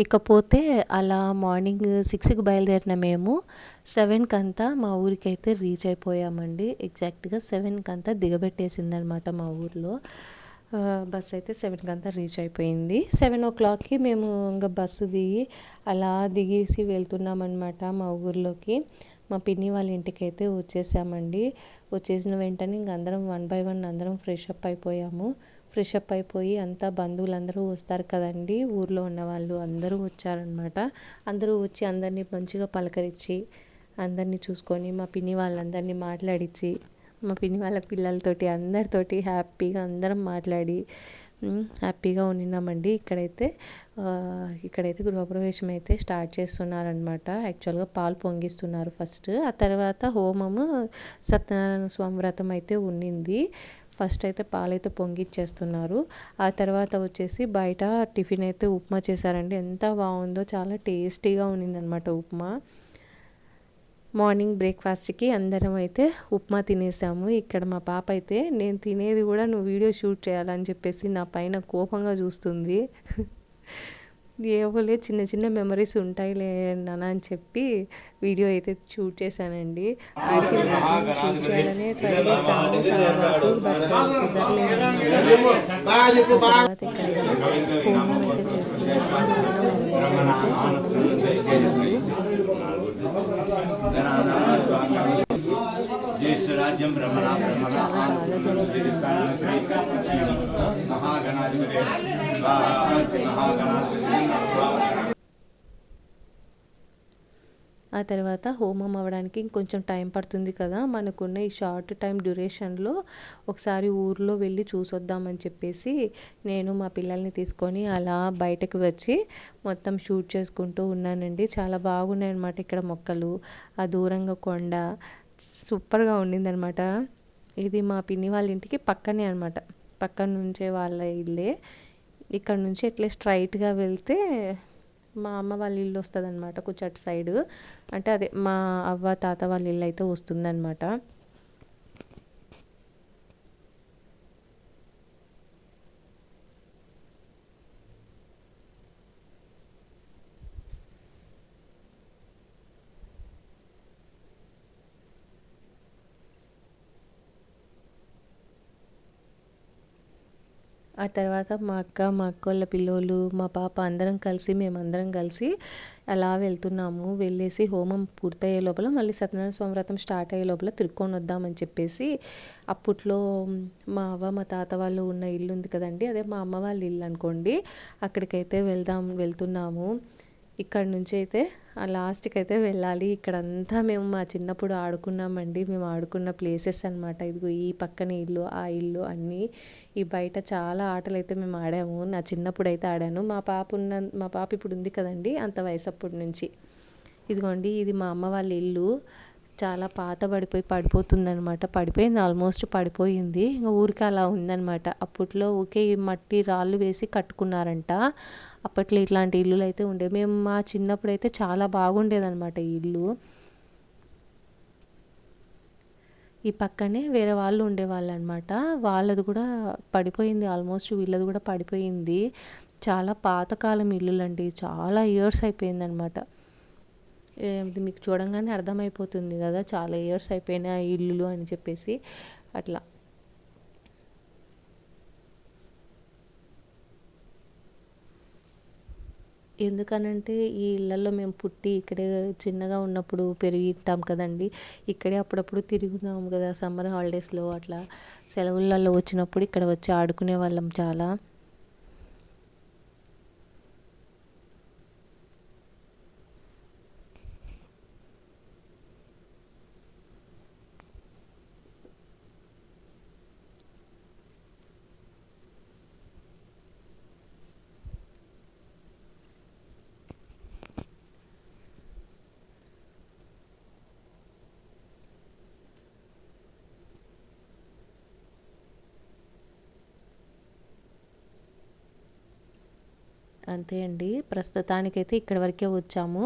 ఇకపోతే అలా మార్నింగ్ 6కి బయలుదేరిన మేము 7కంతా మా ఊరికైతే రీచ్ అయిపోయామండి. ఎగ్జాక్ట్గా 7కంతా దిగబెట్టేసిందనమాట మా ఊర్లో. బస్ అయితే 7కంతా రీచ్ అయిపోయింది. 7 o'clockకి మేము ఇంకా బస్సు దిగి అలా దిగేసి వెళ్తున్నామన్నమాట మా ఊర్లోకి. మా పిన్ని వాళ్ళ ఇంటికైతే వచ్చేసామండి. వచ్చేసిన వెంటనే ఇంక అందరం 1 by 1 అందరం ఫ్రెష్ అప్ అయిపోయాము. ఫ్రెష్ అప్ అయిపోయి అంతా బంధువులందరూ వస్తారు కదండి, ఊర్లో ఉన్న వాళ్ళు అందరూ వచ్చారనమాట. అందరూ వచ్చి అందరినీ మంచిగా పలకరించి అందరినీ చూసుకొని మా పిన్ని వాళ్ళందరినీ మాట్లాడించి మా పిన్ని వాళ్ళ పిల్లలతోటి అందరితోటి హ్యాపీగా అందరం మాట్లాడి హ్యాపీగా ఉన్నామండి. ఇక్కడైతే గృహప్రవేశం అయితే స్టార్ట్ చేస్తున్నారనమాట. యాక్చువల్గా పాలు పొంగిస్తున్నారు ఫస్ట్, ఆ తర్వాత హోమము సత్యనారాయణ స్వామి వ్రతం అయితే ఉండింది. ఫస్ట్ అయితే పాలైతే పొంగిచ్చేస్తున్నారు. ఆ తర్వాత వచ్చేసి బయట టిఫిన్ అయితే ఉప్మా చేశారండి. ఎంత బాగుందో, చాలా టేస్టీగా ఉన్నిందనమాట ఉప్మా. మార్నింగ్ బ్రేక్ఫాస్ట్కి అందరం అయితే ఉప్మా తినేసాము. ఇక్కడ మా పాప అయితే నేను తినేది కూడా నువ్వు వీడియో షూట్ చేయాలని చెప్పేసి నా పైన కోపంగా చూస్తుంది. ఏవోలే చిన్న చిన్న మెమరీస్ ఉంటాయిలే నాన్న అని చెప్పి వీడియో అయితే షూట్ చేశానండి. ఆడికి షూట్ చేయాలనే ట్రై చేశాను చాలా వరకు, బట్ కుదరలేదు. తర్వాత ఇక్కడైతే హోమం అయితే చేస్తున్నాను. జ్యేష్ఠరాజ్యం బ్రహ్మణ బ్రహ్మణ ఆ తర్వాత హోమం అవ్వడానికి ఇంకొంచెం టైం పడుతుంది కదా, మనకున్న ఈ షార్ట్ టైం డ్యూరేషన్లో ఒకసారి ఊర్లో వెళ్ళి చూసొద్దామని చెప్పేసి నేను మా పిల్లల్ని తీసుకొని అలా బయటకు వచ్చి మొత్తం షూట్ చేసుకుంటూ ఉన్నానండి. చాలా బాగున్నాయి అన్నమాట ఇక్కడ మొక్కలు, ఆ దూరంగా కొండ, సూపర్గా ఉండిందనమాట. ఇది మా పిన్ని వాళ్ళ ఇంటికి పక్కనే అనమాట, పక్కన నుంచే వాళ్ళ ఇల్లే. ఇక్కడ నుంచి ఇట్లా స్ట్రైట్గా వెళ్తే మా అమ్మ వాళ్ళ ఇల్లు వస్తుంది అనమాట, కొంచెం అటు సైడు. అంటే అదే మా అవ్వ తాత వాళ్ళ ఇల్లు అయితే వస్తుందన్నమాట. ఆ తర్వాత మా అక్క వాళ్ళ పిల్లోళ్ళు, మా పాప మేమందరం కలిసి అలా వెళ్తున్నాము. వెళ్ళేసి హోమం పూర్తయ్యే లోపల మళ్ళీ సత్యనారాయణ స్వామి వ్రతం స్టార్ట్ అయ్యే లోపల తిరుక్కొని వద్దామని చెప్పేసి, అప్పట్లో మా అవ్వ మా తాత వాళ్ళు ఉన్న ఇల్లు ఉంది కదండి, అదే మా అమ్మ వాళ్ళ ఇల్లు అనుకోండి, అక్కడికైతే వెళ్తున్నాము. ఇక్కడ నుంచి అయితే ఆ లాస్ట్కి అయితే వెళ్ళాలి. ఇక్కడంతా మేము మా చిన్నప్పుడు ఆడుకున్నామండి, మేము ఆడుకున్న ప్లేసెస్ అనమాట. ఇదిగో ఈ పక్కన ఇల్లు, ఆ ఇల్లు అన్నీ. ఈ బయట చాలా ఆటలు అయితే మేము ఆడాము. నా చిన్నప్పుడు అయితే ఆడాను. మా పాప ఇప్పుడు ఉంది కదండి, అంత వయసు అప్పటి నుంచి. ఇదిగోండి ఇది మా అమ్మ వాళ్ళ ఇల్లు. చాలా పాత పడిపోతుందనమాట. పడిపోయింది, ఆల్మోస్ట్ పడిపోయింది. ఇంకా ఊరికి అలా ఉందనమాట. అప్పట్లో ఊరికే మట్టి రాళ్ళు వేసి కట్టుకున్నారంట. అప్పట్లో ఇట్లాంటి ఇల్లులు అయితే ఉండే. మేము మా చిన్నప్పుడు అయితే చాలా బాగుండేదన్నమాట ఈ ఇల్లు. ఈ పక్కనే వేరే వాళ్ళు ఉండేవాళ్ళు అనమాట. వాళ్ళది కూడా పడిపోయింది ఆల్మోస్ట్, వీళ్ళది కూడా పడిపోయింది. చాలా పాతకాలం ఇల్లులండి, చాలా ఇయర్స్ అయిపోయిందనమాట. ఇది మీకు చూడంగానే అర్థమైపోతుంది కదా, చాలా ఇయర్స్ అయిపోయిన ఇల్లులు అని చెప్పేసి అట్లా. ఎందుకనంటే ఈ ఇళ్ళల్లో మేము పుట్టి ఇక్కడే చిన్నగా ఉన్నప్పుడు పెరిగి ఉంటాం కదండి. ఇక్కడే అప్పుడప్పుడు తిరుగుతాం కదా, సమ్మర్ హాలిడేస్లో అట్లా సెలవులలో వచ్చినప్పుడు ఇక్కడ వచ్చి ఆడుకునే వాళ్ళం చాలా. అంతే అండి. ప్రస్తుతానికైతే ఇక్కడి వరకే వచ్చాము.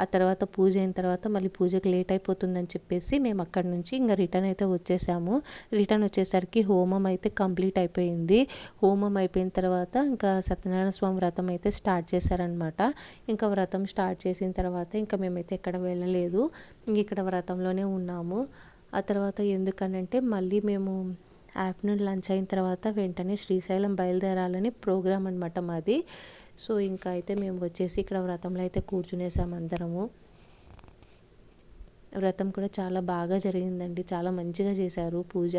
ఆ తర్వాత పూజ అయిన తర్వాత మళ్ళీ పూజకి లేట్ అయిపోతుందని చెప్పేసి మేము అక్కడి నుంచి ఇంక రిటర్న్ అయితే వచ్చేసాము. రిటర్న్ వచ్చేసరికి హోమం అయితే కంప్లీట్ అయిపోయింది. హోమం అయిపోయిన తర్వాత ఇంకా సత్యనారాయణ స్వామి వ్రతం అయితే స్టార్ట్ చేశారనమాట. ఇంకా వ్రతం స్టార్ట్ చేసిన తర్వాత ఇంకా మేమైతే ఎక్కడ వెళ్ళలేదు. ఇక్కడ వ్రతంలోనే ఉన్నాము. ఆ తర్వాత ఎందుకనంటే మళ్ళీ మేము ఆఫ్టర్నూన్ లంచ్ అయిన తర్వాత వెంటనే శ్రీశైలం బయలుదేరాలని ప్రోగ్రామ్ అనమాట మాది. సో ఇంకా అయితే మేము వచ్చేసి ఇక్కడ వ్రతంలో అయితే కూర్చునేసాము అందరము. వ్రతం కూడా చాలా బాగా జరిగిందండి. చాలా మంచిగా చేశారు పూజ.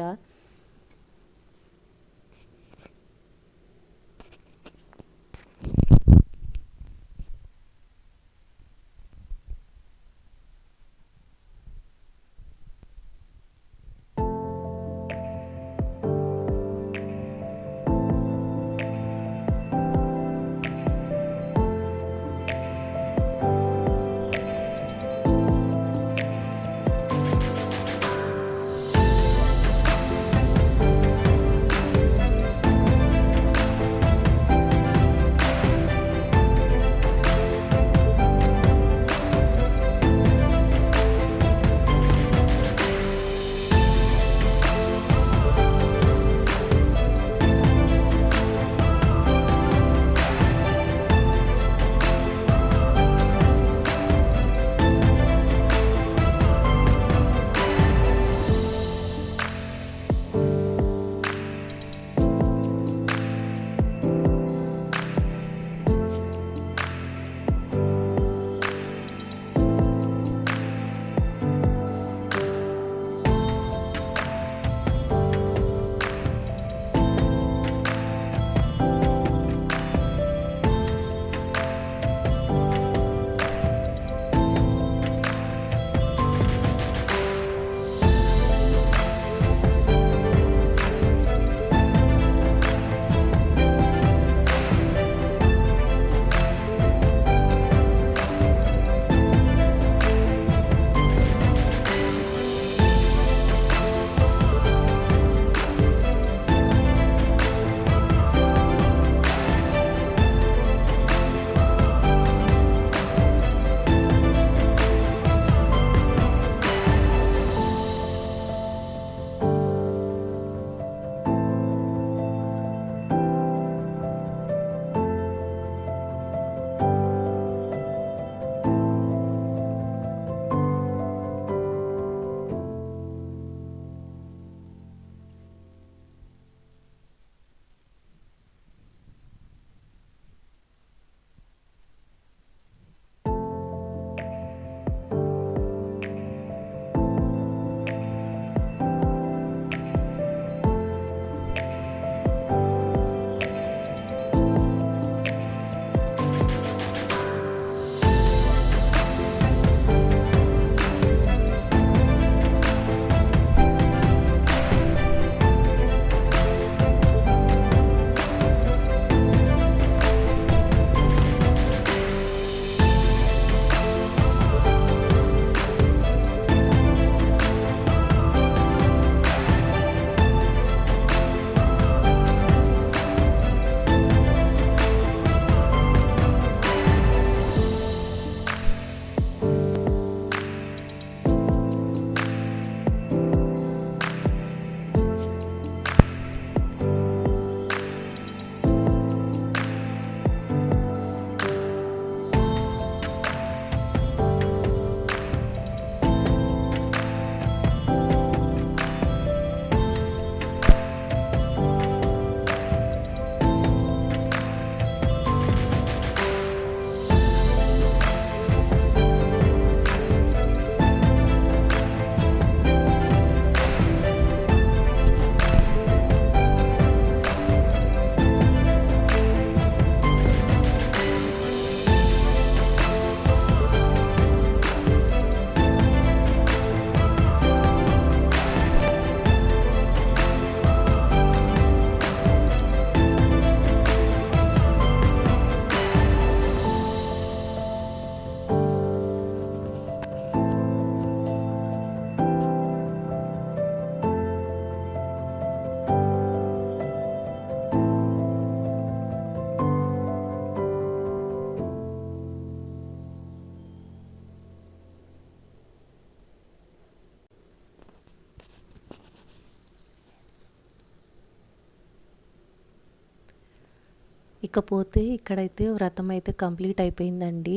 ఇకపోతే ఇక్కడైతే వ్రతం అయితే కంప్లీట్ అయిపోయిందండి.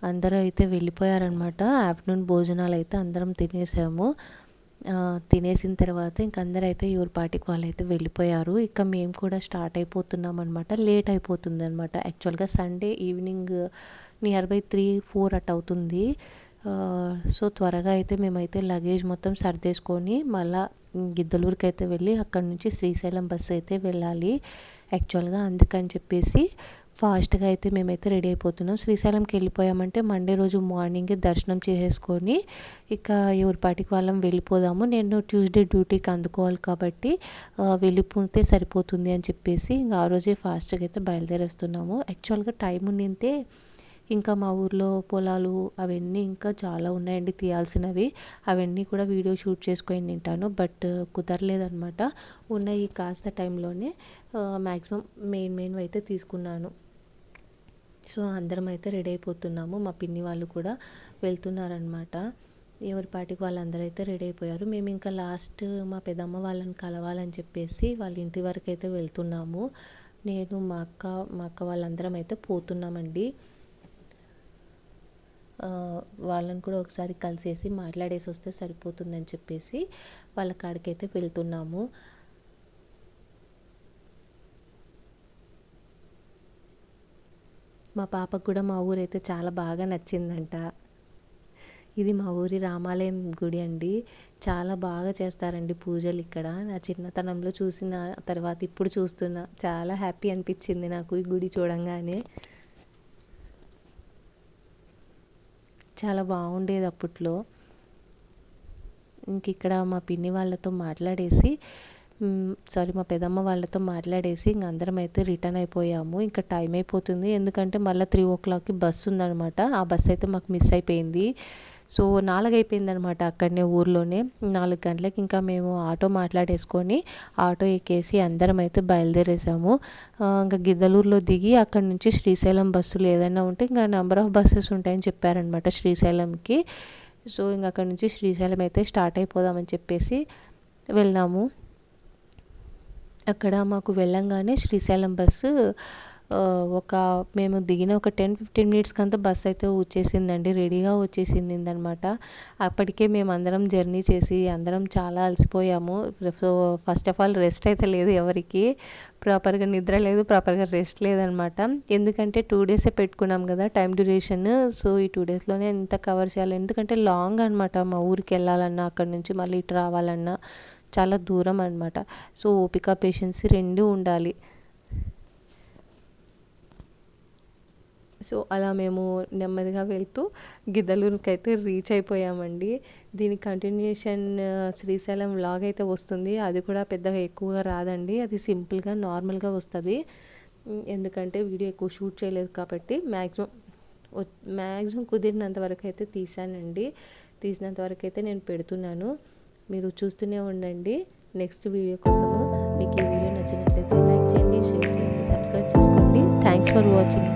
అందరూ అయితే వెళ్ళిపోయారనమాట. ఆఫ్టర్నూన్ భోజనాలు అయితే అందరం తినేసాము. తినేసిన తర్వాత ఇంక అందరూ అయితే ఎవరి పాటికి వాళ్ళైతే వెళ్ళిపోయారు. ఇక మేము కూడా స్టార్ట్ అయిపోతున్నాం అనమాట. లేట్ అయిపోతుంది అనమాట. యాక్చువల్గా Sunday evening near by 3-4 at అవుతుంది. సో త్వరగా అయితే మేమైతే లగేజ్ మొత్తం సర్దేసుకొని మళ్ళీ గిద్దలూరుకి అయితే వెళ్ళి అక్కడ నుంచి శ్రీశైలం బస్సు అయితే వెళ్ళాలి. యాక్చువల్గా అందుకని చెప్పేసి ఫాస్ట్గా అయితే మేమైతే రెడీ అయిపోతున్నాం. శ్రీశైలంకి వెళ్ళిపోయామంటే మండే రోజు మార్నింగే దర్శనం చేసేసుకొని ఇక ఎవరి పాటికి వాళ్ళం వెళ్ళిపోదాము. నేను ట్యూస్డే డ్యూటీకి అందుకోవాలి కాబట్టి వెళ్ళిపోతే సరిపోతుంది అని చెప్పేసి ఇంకా ఆ రోజే ఫాస్ట్గా అయితే బయలుదేరేస్తున్నాము. యాక్చువల్గా టైం ఉన్నింతే ఇంకా మా ఊర్లో పొలాలు అవన్నీ ఇంకా చాలా ఉన్నాయండి తీయాల్సినవి. అవన్నీ కూడా వీడియో షూట్ చేసుకొని తింటాను. బట్ కుదరలేదనమాట. ఉన్న ఈ కాస్త టైంలోనే మ్యాక్సిమం మెయిన్ అయితే తీసుకున్నాను. సో అందరం అయితే రెడీ అయిపోతున్నాము. మా పిన్ని వాళ్ళు కూడా వెళ్తున్నారనమాట. ఎవరి పాటికి వాళ్ళందరూ అయితే రెడీ అయిపోయారు. మేము ఇంకా లాస్ట్ మా పెద్దమ్మ వాళ్ళని కలవాలని చెప్పేసి వాళ్ళ ఇంటి వరకు అయితే వెళ్తున్నాము. నేను మా అక్క వాళ్ళందరం అయితే పోతున్నామండి. వాళ్ళని కూడా ఒకసారి కలిసేసి మాట్లాడేసి వస్తే సరిపోతుందని చెప్పేసి వాళ్ళ కాడికైతే వెళ్తున్నాము. మా పాపకు కూడా మా ఊరైతే చాలా బాగా నచ్చిందంట. ఇది మా ఊరి రామాలయం గుడి అండి. చాలా బాగా చేస్తారండి పూజలు ఇక్కడ. నా చిన్నతనంలో చూసిన తర్వాత ఇప్పుడు చూస్తున్నా. చాలా హ్యాపీ అనిపించింది నాకు ఈ గుడి చూడంగానే. చాలా బాగుండేది అప్పట్లో. ఇంక ఇక్కడ మా పిన్ని వాళ్ళతో మాట్లాడేసి మా పెదమ్మ వాళ్ళతో మాట్లాడేసి ఇంక అందరం అయితే రిటర్న్ అయిపోయాము. ఇంకా టైం అయిపోతుంది. ఎందుకంటే మళ్ళీ 3 o'clockకి బస్సు ఉందనమాట. ఆ బస్సు అయితే మాకు మిస్ అయిపోయింది. సో 4 అయిపోయింది అనమాట. అక్కడనే ఊర్లోనే 4 గంటలకి ఇంకా మేము ఆటో మాట్లాడేసుకొని ఆటో ఎక్కేసి అందరం అయితే బయలుదేరేసాము. ఇంకా గిద్దలూరులో దిగి అక్కడ నుంచి శ్రీశైలం బస్సులు ఏదైనా ఉంటే ఇంకా నెంబర్ ఆఫ్ బస్సెస్ ఉంటాయని చెప్పారనమాట శ్రీశైలంకి. సో ఇంక అక్కడ నుంచి శ్రీశైలం అయితే స్టార్ట్ అయిపోదామని చెప్పేసి వెళ్ళాము. అక్కడ మాకు వెళ్ళంగానే శ్రీశైలం బస్సు మేము దిగిన ఒక 10-15 మినిట్స్కి అంతా బస్సు అయితే వచ్చేసిందండి. రెడీగా వచ్చేసింది అనమాట. అప్పటికే మేము అందరం జర్నీ చేసి అందరం చాలా అలసిపోయాము. So first of all rest అయితే లేదు ఎవరికి. ప్రాపర్గా నిద్ర లేదు, ప్రాపర్గా రెస్ట్ లేదనమాట. ఎందుకంటే 2 డేసే పెట్టుకున్నాం కదా టైం డ్యూరేషన్. సో ఈ 2 డేస్లోనే ఎంత కవర్ చేయాలి. ఎందుకంటే లాంగ్ అనమాట. మా ఊరికి వెళ్ళాలన్నా అక్కడ నుంచి మళ్ళీ ఇటు రావాలన్నా చాలా దూరం అనమాట. సో ఓపిక పేషెన్స్ 2 ఉండాలి. సో అలా మేము నెమ్మదిగా వెళ్తూ గిద్దలూరుకి అయితే రీచ్ అయిపోయామండి. దీని కంటిన్యూషన్ శ్రీశైలం వ్లాగ్ అయితే వస్తుంది. అది కూడా పెద్దగా ఎక్కువగా రాదండి. అది సింపుల్గా నార్మల్గా వస్తుంది. ఎందుకంటే వీడియో ఎక్కువ షూట్ చేయలేదు కాబట్టి మ్యాక్సిమం కుదిరినంత వరకు అయితే తీసానండి. తీసినంత వరకు అయితే నేను పెడుతున్నాను. మీరు చూస్తూనే ఉండండి నెక్స్ట్ వీడియో కోసము. మీకు ఈ వీడియో నచ్చినట్లయితే లైక్ చేయండి, షేర్ చేయండి, సబ్స్క్రైబ్ చేసుకోండి. Thanks for watching.